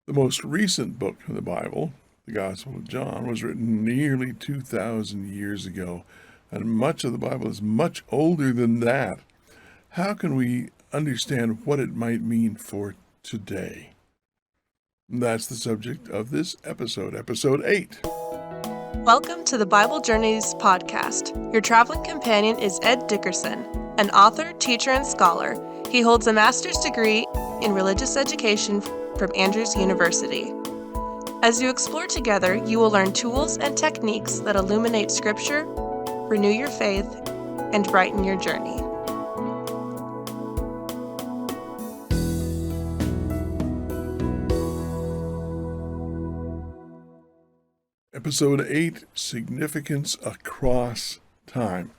The most recent book in the Bible, the Gospel of John, was written nearly 2,000 years ago, and much of the Bible is much older than that. How can we understand what it might mean for today? That's the subject of this episode, episode 8. Welcome to the Bible Journeys podcast. Your traveling companion is Ed Dickerson, an author, teacher, and scholar. He holds a master's degree in religious education from Andrews University. As you explore together, you will learn tools and techniques that illuminate Scripture, renew your faith, and brighten your journey. Episode 8, Significance Across Time.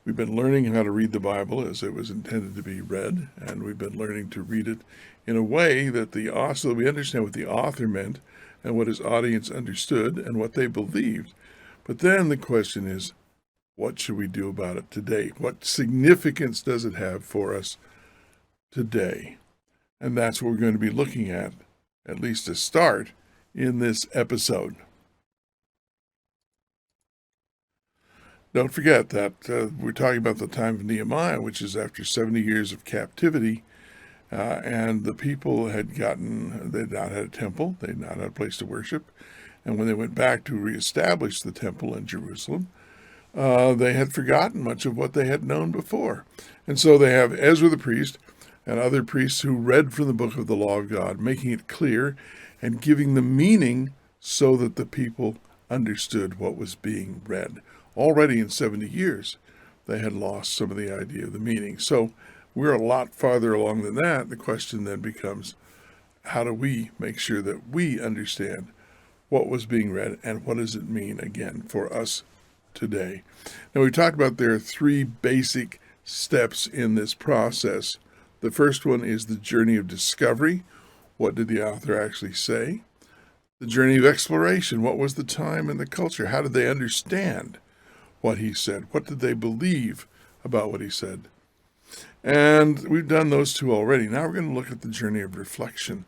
We've been learning how to read the Bible as it was intended to be read, and we've been learning to read it in a way that so that we understand what the author meant and what his audience understood and what they believed. But then the question is, what should we do about it today? What significance does it have for us today? And that's what we're going to be looking at least to start, in this episode. Don't forget that we're talking about the time of Nehemiah, which is after 70 years of captivity, and the people they'd not had a temple, they'd not had a place to worship, and when they went back to reestablish the temple in Jerusalem, they had forgotten much of what they had known before. And so they have Ezra the priest and other priests who read from the book of the law of God, making it clear and giving the meaning so that the people understood what was being read. Already in 70 years, they had lost some of the idea of the meaning. So we're a lot farther along than that. The question then becomes, how do we make sure that we understand what was being read and what does it mean, again, for us today? Now, we talked about there are three basic steps in this process. The first one is the journey of discovery. What did the author actually say? The journey of exploration. What was the time and the culture? How did they understand what he said? What did they believe about what he said? And we've done those two already. Now we're going to look at the journey of reflection.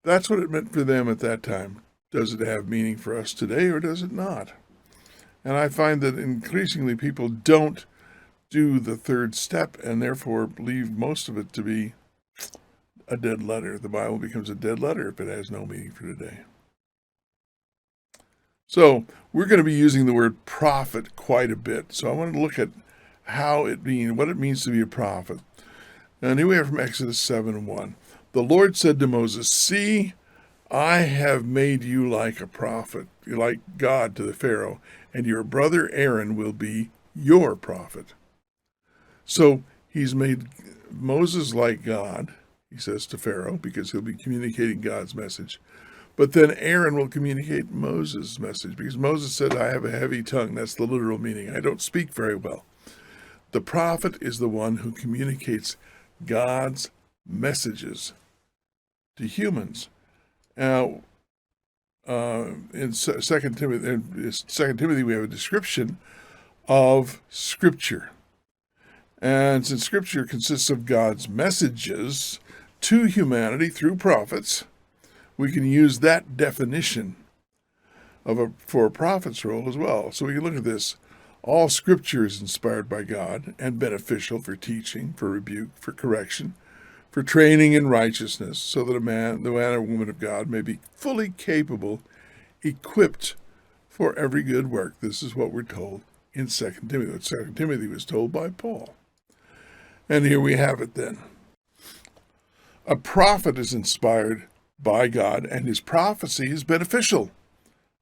That's what it meant for them at that time. Does it have meaning for us today, or does it not? And I find that increasingly people don't do the third step and therefore leave most of it to be a dead letter. The Bible becomes a dead letter if it has no meaning for today. So we're going to be using the word prophet quite a bit. So I want to look at what it means to be a prophet. And here we have from Exodus 7:1. The Lord said to Moses, "See, I have made you like a prophet, like God to the Pharaoh, and your brother Aaron will be your prophet." So he's made Moses like God, he says to Pharaoh, because he'll be communicating God's message. But then Aaron will communicate Moses' message, because Moses said, "I have a heavy tongue." That's the literal meaning. I don't speak very well. The prophet is the one who communicates God's messages to humans. Now, in 2 Timothy, we have a description of Scripture. And since Scripture consists of God's messages to humanity through prophets, we can use that definition for a prophet's role as well. So we can look at this. All Scripture is inspired by God and beneficial for teaching, for rebuke, for correction, for training in righteousness, so that the man or woman of God may be fully capable, equipped for every good work. This is what we're told in 2 Timothy. What 2 Timothy was told by Paul. And here we have it then. A prophet is inspired by God, and his prophecy is beneficial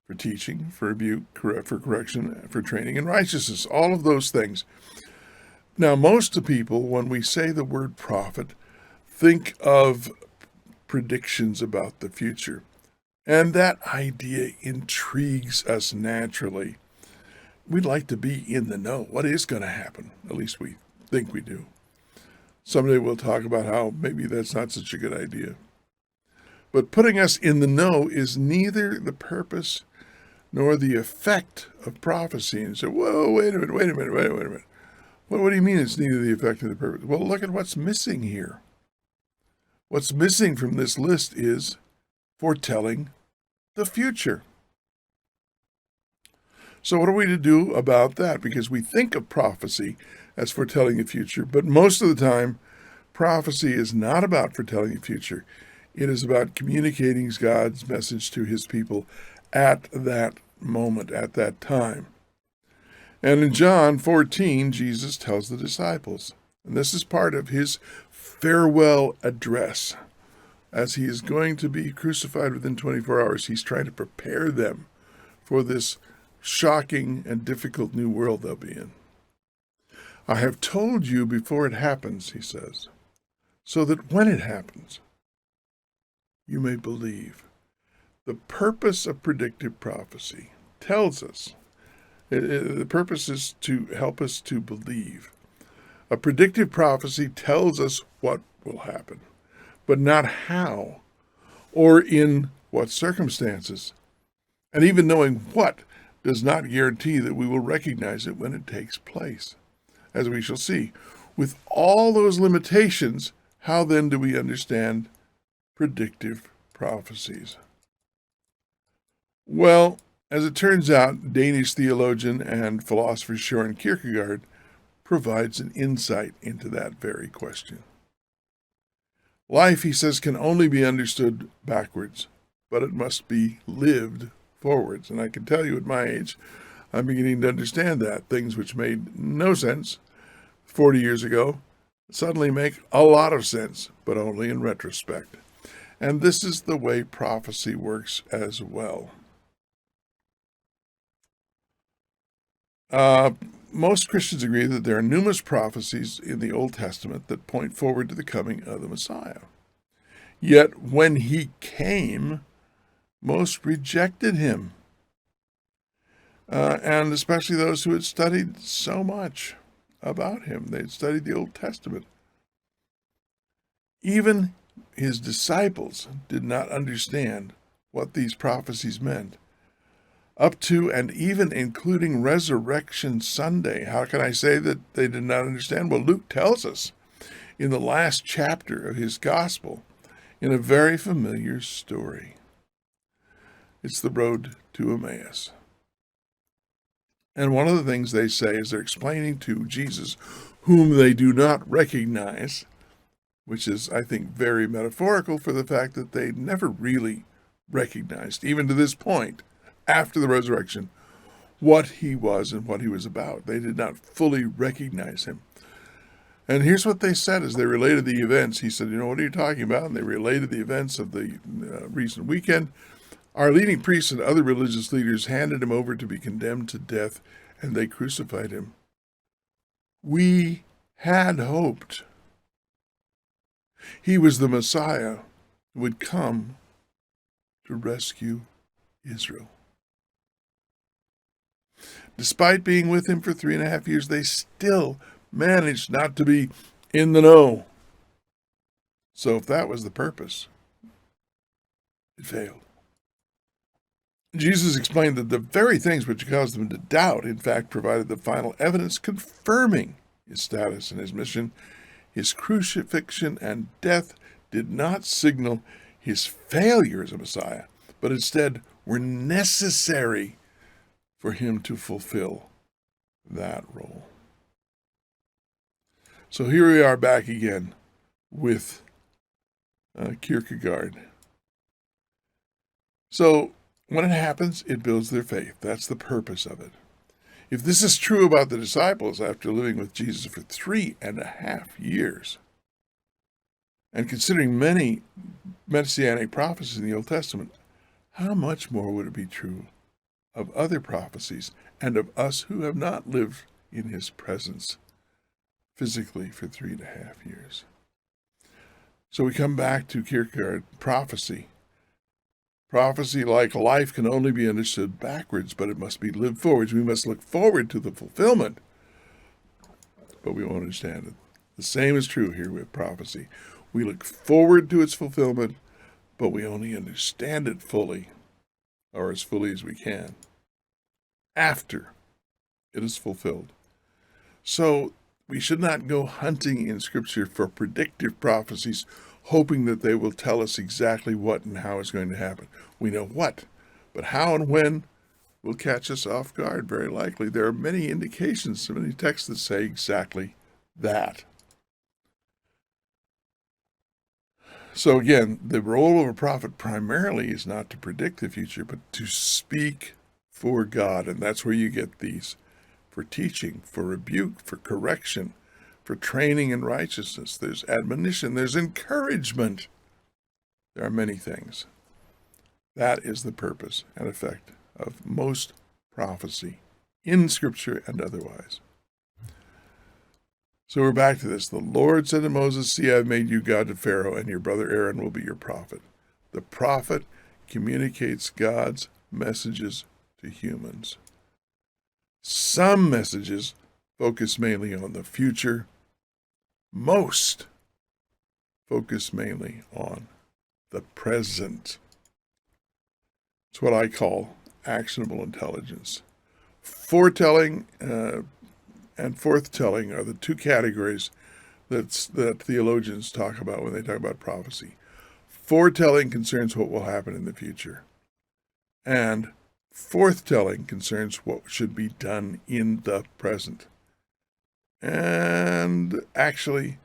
for teaching, for rebuke, for correction, for training in righteousness, all of those things. Now, most of the people, when we say the word prophet, think of predictions about the future. And that idea intrigues us naturally. We'd like to be in the know. What is going to happen? At least we think we do. Someday we'll talk about how maybe that's not such a good idea. But putting us in the know is neither the purpose nor the effect of prophecy. And so, whoa, wait a minute. What do you mean it's neither the effect nor the purpose? Well, look at what's missing here. What's missing from this list is foretelling the future. So what are we to do about that? Because we think of prophecy as foretelling the future, but most of the time, prophecy is not about foretelling the future. It is about communicating God's message to his people at that moment, at that time. And in John 14, Jesus tells the disciples, and this is part of his farewell address, as he is going to be crucified within 24 hours, he's trying to prepare them for this shocking and difficult new world they'll be in. I have told you before it happens, he says, so that when it happens, you may believe. The purpose of predictive prophecy tells us, the purpose is to help us to believe. A predictive prophecy tells us what will happen, but not how or in what circumstances. And even knowing what does not guarantee that we will recognize it when it takes place, as we shall see. With all those limitations, how then do we understand predictive prophecies? Well, as it turns out, Danish theologian and philosopher Søren Kierkegaard provides an insight into that very question. Life, he says, can only be understood backwards, but it must be lived forwards. And I can tell you at my age, I'm beginning to understand that. Things which made no sense 40 years ago suddenly make a lot of sense, but only in retrospect. And this is the way prophecy works as well. Most Christians agree that there are numerous prophecies in the Old Testament that point forward to the coming of the Messiah. Yet when he came, most rejected him, and especially those who had studied so much about him. They had studied the Old Testament. Even his disciples did not understand what these prophecies meant, up to and even including Resurrection Sunday. How can I say that they did not understand? Well, Luke tells us in the last chapter of his gospel in a very familiar story. It's the road to Emmaus. And one of the things they say is they're explaining to Jesus, whom they do not recognize, which is, I think, very metaphorical for the fact that they never really recognized, even to this point, after the resurrection, what he was and what he was about. They did not fully recognize him. And here's what they said as they related the events. He said, what are you talking about? And they related the events of the recent weekend. Our leading priests and other religious leaders handed him over to be condemned to death, and they crucified him. We had hoped he was the Messiah who would come to rescue Israel. Despite being with him for 3.5 years, they still managed not to be in the know. So if that was the purpose, it failed. Jesus explained that the very things which caused them to doubt, in fact, provided the final evidence confirming his status and his mission. His crucifixion and death did not signal his failure as a Messiah, but instead were necessary for him to fulfill that role. So here we are back again with Kierkegaard. So when it happens, it builds their faith. That's the purpose of it. If this is true about the disciples after living with Jesus for 3.5 years, and considering many messianic prophecies in the Old Testament, how much more would it be true of other prophecies and of us who have not lived in his presence physically for 3.5 years? So we come back to Kierkegaard, prophecy. Prophecy, like life, can only be understood backwards, but it must be lived forwards. We must look forward to the fulfillment, but we won't understand it. The same is true here with prophecy. We look forward to its fulfillment, but we only understand it fully, or as fully as we can, after it is fulfilled. So we should not go hunting in Scripture for predictive prophecies, hoping that they will tell us exactly what and how it's going to happen. We know what, but how and when will catch us off guard, very likely. There are many indications, many texts that say exactly that. So again, the role of a prophet primarily is not to predict the future, but to speak for God. And that's where you get these for teaching, for rebuke, for correction, for training in righteousness. There's admonition, there's encouragement. There are many things. That is the purpose and effect of most prophecy in Scripture and otherwise. So we're back to this. The Lord said to Moses, "See, I've made you God to Pharaoh, and your brother Aaron will be your prophet." The prophet communicates God's messages to humans. Some messages focus mainly on the future. Most focus mainly on the present. It's what I call actionable intelligence. Foretelling and forthtelling are the two categories that theologians talk about when they talk about prophecy. Foretelling concerns what will happen in the future, and forthtelling concerns what should be done in the present. And actually,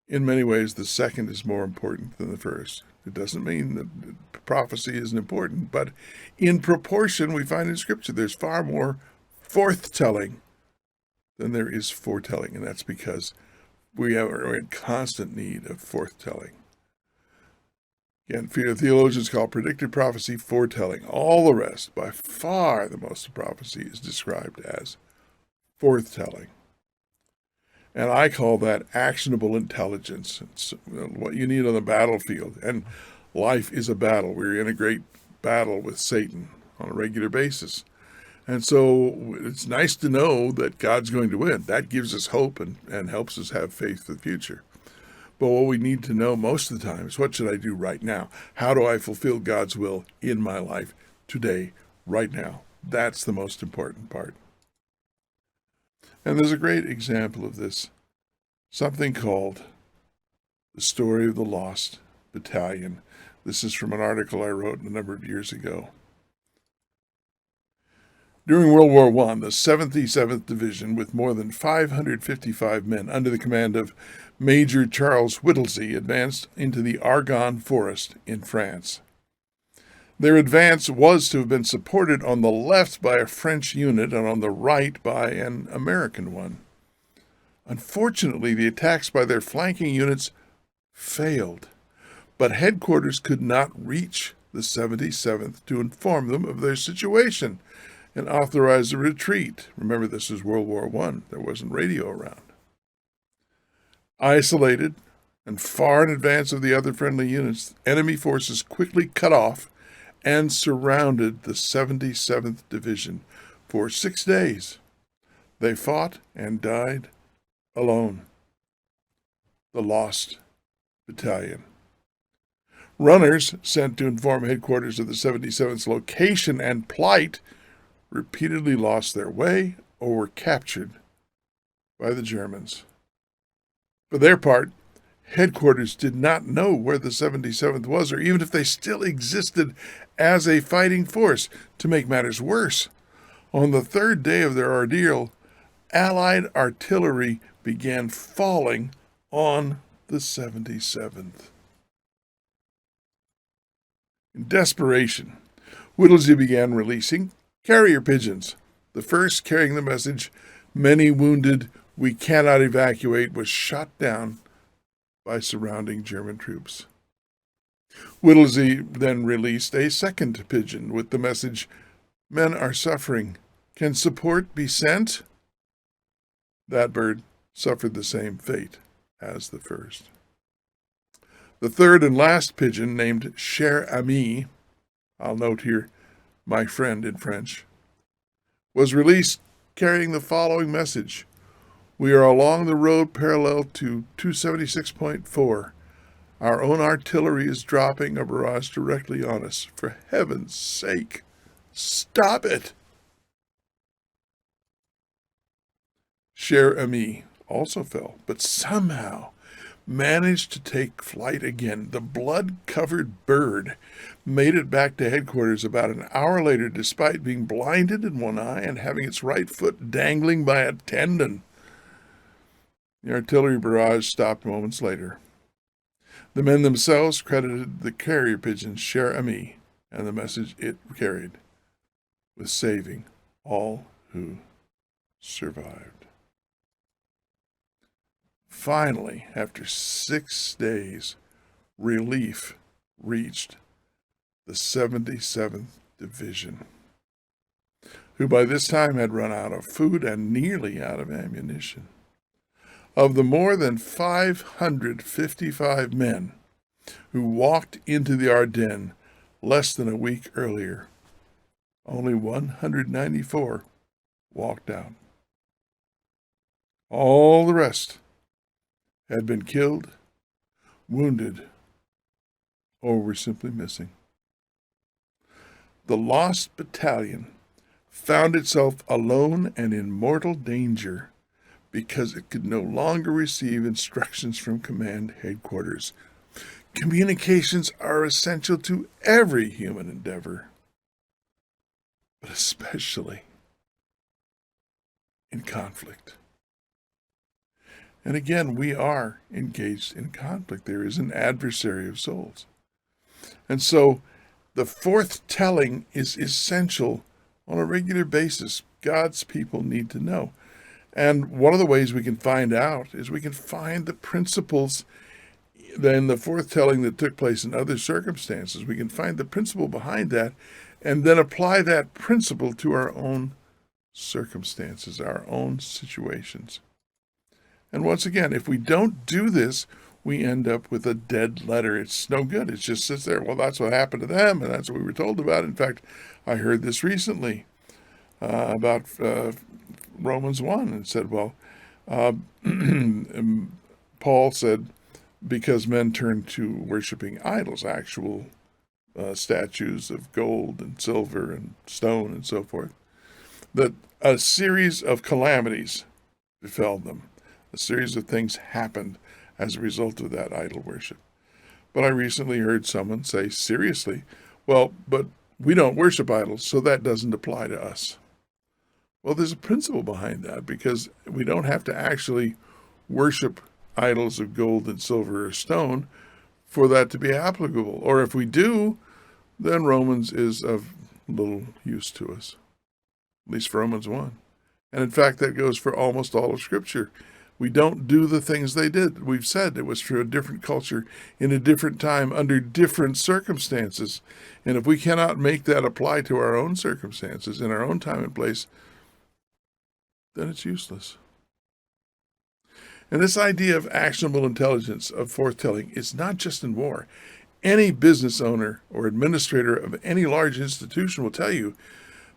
in many ways, the second is more important than the first. It doesn't mean that prophecy isn't important, but in proportion, we find in Scripture there's far more forthtelling than there is foretelling, and that's because we're in constant need of forthtelling. Again, theologians call predictive prophecy foretelling. All the rest, by far the most of prophecy, is described as forthtelling. And I call that actionable intelligence. It's what you need on the battlefield. And life is a battle. We're in a great battle with Satan on a regular basis. And so it's nice to know that God's going to win. That gives us hope and helps us have faith for the future. But what we need to know most of the time is, what should I do right now? How do I fulfill God's will in my life today, right now? That's the most important part. And there's a great example of this, something called the story of the lost battalion. This is from an article I wrote a number of years ago. During World War I, the 77th Division, with more than 555 men under the command of Major Charles Whittlesey, advanced into the Argonne Forest in France. Their advance was to have been supported on the left by a French unit and on the right by an American one. Unfortunately, the attacks by their flanking units failed, but headquarters could not reach the 77th to inform them of their situation and authorize a retreat. Remember, this is World War I. There wasn't radio around. Isolated and far in advance of the other friendly units, enemy forces quickly cut off and surrounded the 77th Division for 6 days. They fought and died alone. The lost battalion. Runners sent to inform headquarters of the 77th's location and plight repeatedly lost their way or were captured by the Germans. For their part, headquarters did not know where the 77th was, or even if they still existed as a fighting force. To make matters worse, on the third day of their ordeal, Allied artillery began falling on the 77th. In desperation, Whittlesey began releasing carrier pigeons. The first, carrying the message, "Many wounded, we cannot evacuate," was shot down by surrounding German troops. Whittlesey then released a second pigeon with the message, "Men are suffering. Can support be sent?" That bird suffered the same fate as the first. The third and last pigeon, named Cher Ami, I'll note here, my friend in French, was released carrying the following message: "We are along the road parallel to 276.4. Our own artillery is dropping a barrage directly on us. For heaven's sake, stop it." Cher Ami also fell, but somehow managed to take flight again. The blood-covered bird made it back to headquarters about an hour later, despite being blinded in one eye and having its right foot dangling by a tendon. The artillery barrage stopped moments later. The men themselves credited the carrier pigeon Cher Ami and the message it carried with saving all who survived. Finally, after 6 days, relief reached the 77th Division, who by this time had run out of food and nearly out of ammunition. Of the more than 555 men who walked into the Ardennes less than a week earlier, only 194 walked out. All the rest had been killed, wounded, or were simply missing. The lost battalion found itself alone and in mortal danger because it could no longer receive instructions from command headquarters. Communications are essential to every human endeavor, but especially in conflict. And again, we are engaged in conflict. There is an adversary of souls. And so the fourth telling is essential on a regular basis. God's people need to know. And one of the ways we can find out is we can find the principles in the fourth telling that took place in other circumstances. We can find the principle behind that and then apply that principle to our own circumstances, our own situations. And once again, if we don't do this, we end up with a dead letter. It's no good. It just sits there. Well, that's what happened to them, and that's what we were told about. In fact, I heard this recently about Romans 1 and said, well, Paul said, because men turn to worshiping idols, actual statues of gold and silver and stone and so forth, that a series of calamities befell them. A series of things happened as a result of that idol worship. But I recently heard someone say seriously, well, but we don't worship idols, so that doesn't apply to us. Well, there's a principle behind that, because we don't have to actually worship idols of gold and silver or stone for that to be applicable. Or if we do, then Romans is of little use to us, at least for Romans 1. And in fact, that goes for almost all of Scripture. We don't do the things they did. We've said it was for a different culture, in a different time, under different circumstances. And if we cannot make that apply to our own circumstances, in our own time and place, then it's useless. And this idea of actionable intelligence, of foretelling, is not just in war. Any business owner or administrator of any large institution will tell you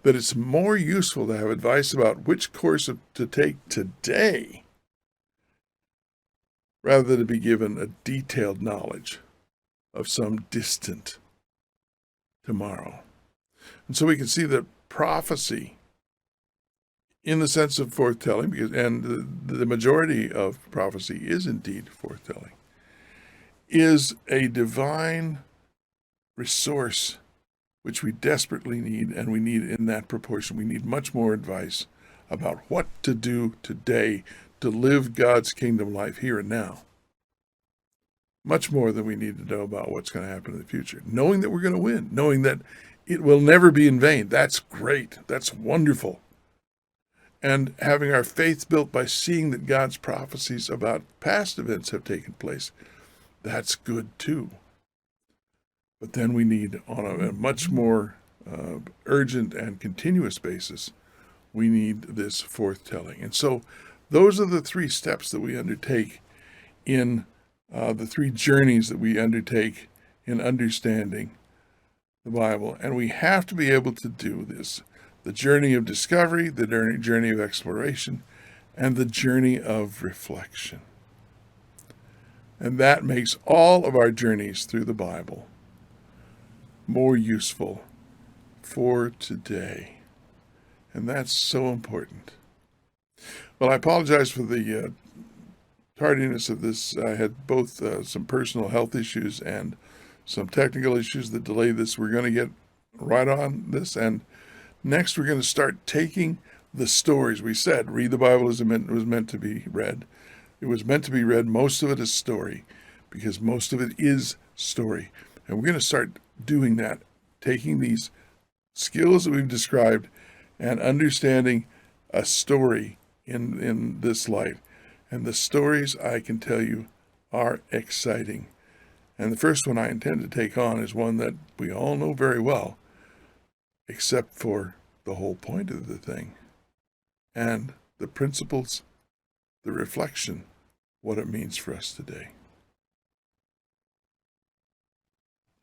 that it's more useful to have advice about which course to take today rather than to be given a detailed knowledge of some distant tomorrow. And so we can see that prophecy, in the sense of foretelling, and the majority of prophecy is indeed foretelling, is a divine resource which we desperately need, and we need in that proportion. We need much more advice about what to do today to live God's kingdom life here and now. Much more than we need to know about what's going to happen in the future. Knowing that we're going to win, knowing that it will never be in vain. That's great. That's wonderful. And having our faith built by seeing that God's prophecies about past events have taken place, that's good too. But then we need, on a much more urgent and continuous basis, we need this foretelling. And so those are the three steps that we undertake in the three journeys that we undertake in understanding the Bible. And we have to be able to do this. The journey of discovery, the journey of exploration, and the journey of reflection. And that makes all of our journeys through the Bible more useful for today. And that's so important. Well, I apologize for the tardiness of this, I had both some personal health issues and some technical issues that delayed this. We're going to get right on this, and next we're going to start taking the stories. We said read the Bible as it was meant to be read. It was meant to be read. Most of it is story, because most of it is story. And we're going to start doing that, taking these skills that we've described and understanding a story in this light. And the stories, I can tell you, are exciting. And the first one I intend to take on is one that we all know very well, except for the whole point of the thing and the principles, the reflection, what it means for us today.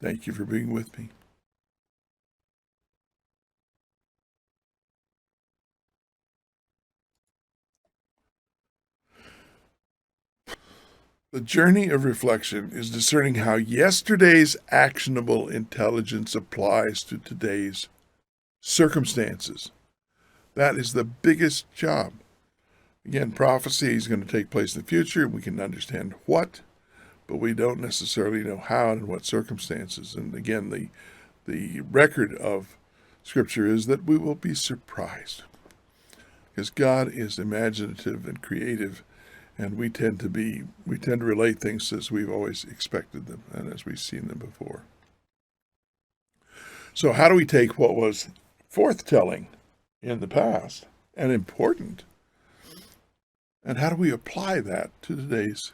Thank you for being with me. The journey of reflection is discerning how yesterday's actionable intelligence applies to today's circumstances. That is the biggest job. Again, prophecy is going to take place in the future. We can understand what, but we don't necessarily know how and what circumstances. And again, the record of Scripture is that we will be surprised, because God is imaginative and creative, and we tend to relate things as we've always expected them and as we've seen them before. So how do we take what was forthtelling in the past and important, and how do we apply that to today's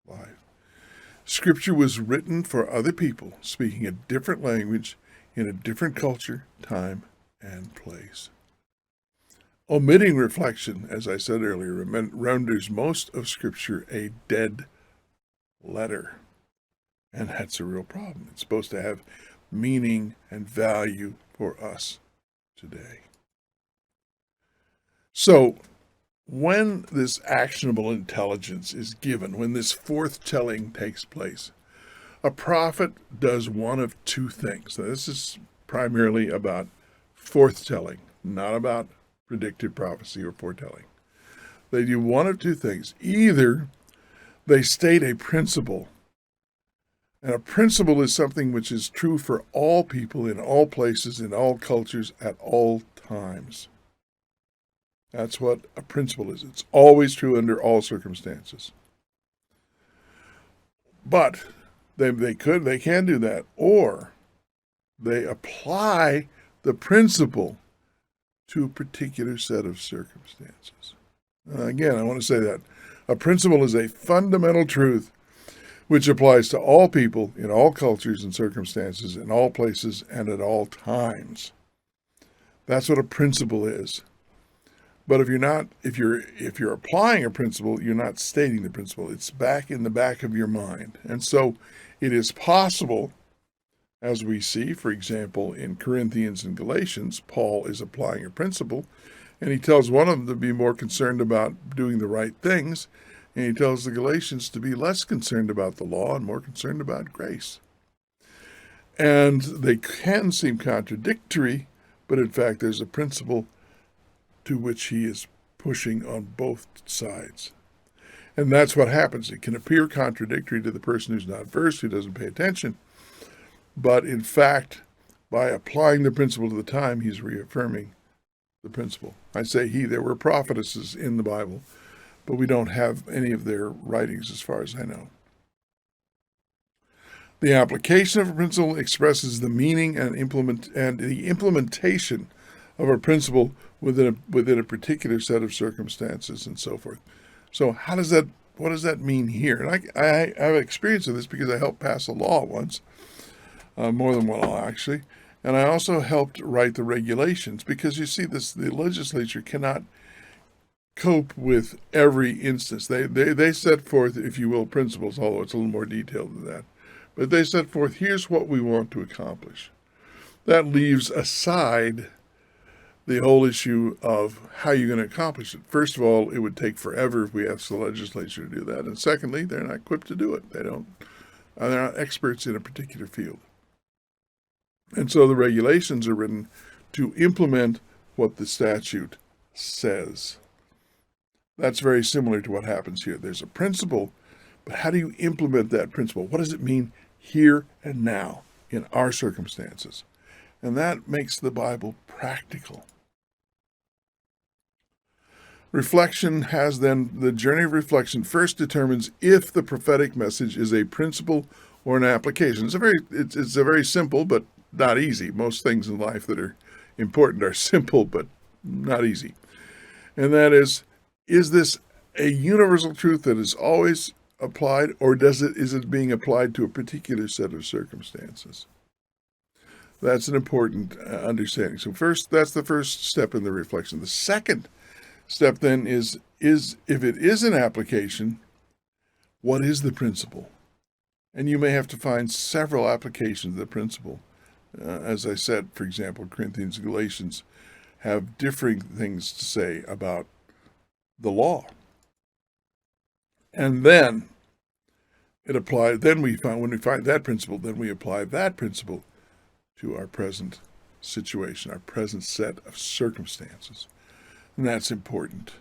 life? Scripture was written for other people speaking a different language in a different culture, time, and place. Omitting reflection, as I said earlier, renders most of Scripture a dead letter. And that's a real problem. It's supposed to have meaning and value for us today. So, when this actionable intelligence is given, when this forthtelling takes place, a prophet does one of two things. Now, this is primarily about forthtelling, not about predictive prophecy or foretelling. They do one of two things. Either they state a principle, and a principle is something which is true for all people in all places, in all cultures, at all times. That's what a principle is. It's always true under all circumstances. But they can do that, or they apply the principle to a particular set of circumstances. Again, I want to say that a principle is a fundamental truth which applies to all people in all cultures and circumstances, in all places and at all times. That's what a principle is. But if you're applying a principle, you're not stating the principle. It's back in the back of your mind. And so it is possible, as we see, for example, in Corinthians and Galatians, Paul is applying a principle, and he tells one of them to be more concerned about doing the right things, and he tells the Galatians to be less concerned about the law and more concerned about grace. And they can seem contradictory, but in fact there's a principle to which he is pushing on both sides. And that's what happens. It can appear contradictory to the person who's not versed, who doesn't pay attention, but in fact, by applying the principle to the time, he's reaffirming the principle. I say there were prophetesses in the Bible, but we don't have any of their writings as far as I know. The application of a principle expresses the meaning and the implementation of a principle within a particular set of circumstances and so forth. So what does that mean here? And I have experience of this because I helped pass a law once. More than one law, actually. And I also helped write the regulations, because you see, the legislature cannot cope with every instance. They set forth, if you will, principles, although it's a little more detailed than that. But they set forth, here's what we want to accomplish. That leaves aside the whole issue of how you're going to accomplish it. First of all, it would take forever if we asked the legislature to do that. And secondly, they're not equipped to do it. They're not experts in a particular field. And so the regulations are written to implement what the statute says. That's very similar to what happens here. There's a principle, but how do you implement that principle? What does it mean here and now in our circumstances? And that makes the Bible practical. Reflection has then, the journey of reflection first determines if the prophetic message is a principle or an application. It's a very simple but not easy. Most things in life that are important are simple but not easy. And that is this a universal truth that is always applied, or is it being applied to a particular set of circumstances? That's an important understanding. So first, that's the first step in the reflection. The second step then is if it is an application, what is the principle? And you may have to find several applications of the principle. As I said, for example, Corinthians and Galatians have differing things to say about the law. And then when we find that principle, then we apply that principle to our present situation, our present set of circumstances. And that's important.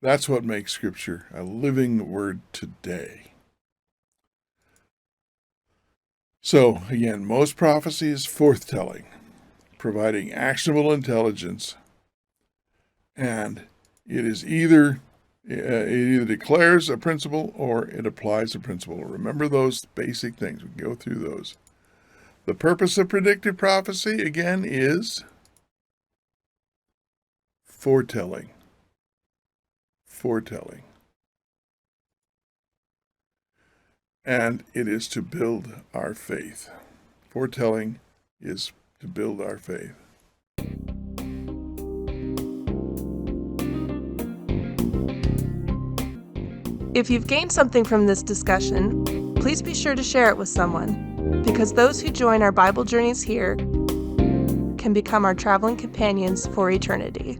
That's what makes Scripture a living word today. So, again, most prophecy is forthtelling, providing actionable intelligence, and it either declares a principle or it applies a principle. Remember those basic things. We can go through those. The purpose of predictive prophecy, again, is foretelling. Foretelling. And it is to build our faith. Foretelling is to build our faith. If you've gained something from this discussion, please be sure to share it with someone, because those who join our Bible journeys here can become our traveling companions for eternity.